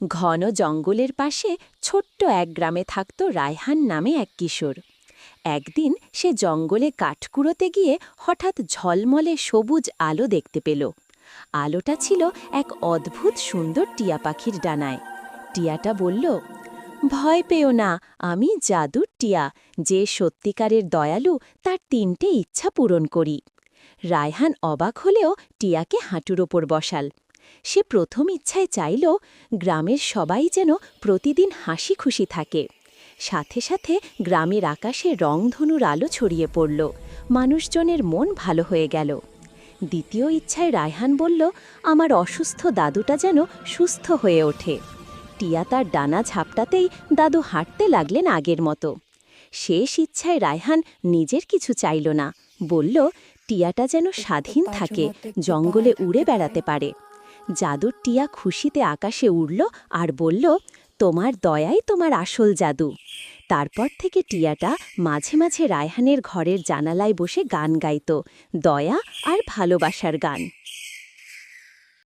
ঘন জঙ্গলের পাশে ছোট্ট এক গ্রামে থাকত রায়হান নামে এক কিশোর। একদিন সে জঙ্গলে কাঠ কুড়োতে গিয়ে হঠাৎ ঝলমলে সবুজ আলো দেখতে পেল। আলোটা ছিল এক অদ্ভুত সুন্দর টিয়া পাখির ডানায়। টিয়াটা বলল, ভয় পেও না, আমি জাদুর টিয়া, যে সত্যিকারের দয়ালু তার ৩টে ইচ্ছা পূরণ করি। রায়হান অবাক হলেও টিয়াকে হাঁটুর ওপর বসাল। সে প্রথম ইচ্ছায় চাইল গ্রামের সবাই যেন প্রতিদিন হাসি খুশি থাকে। সাথে সাথে গ্রামের আকাশে রংধনুর আলো ছড়িয়ে পড়ল, মানুষজনের মন ভালো হয়ে গেল। দ্বিতীয় ইচ্ছায় রায়হান বলল, আমার অসুস্থ দাদুটা যেন সুস্থ হয়ে ওঠে। টিয়া তার ডানা ঝাপটাতেই দাদু হাঁটতে লাগলেন আগের মতো। শেষ ইচ্ছায় রায়হান নিজের কিছু চাইল না, বলল, টিয়াটা যেন স্বাধীন থাকে, জঙ্গলে উড়ে বেড়াতে পারে। জাদুর টিয়া খুশিতে আকাশে উড়ল আর বলল, তোমার দয়াই তোমার আসল জাদু। তারপর থেকে টিয়াটা মাঝে মাঝে রায়হানের ঘরের জানালায় বসে গান গাইত, দয়া আর ভালোবাসার গান।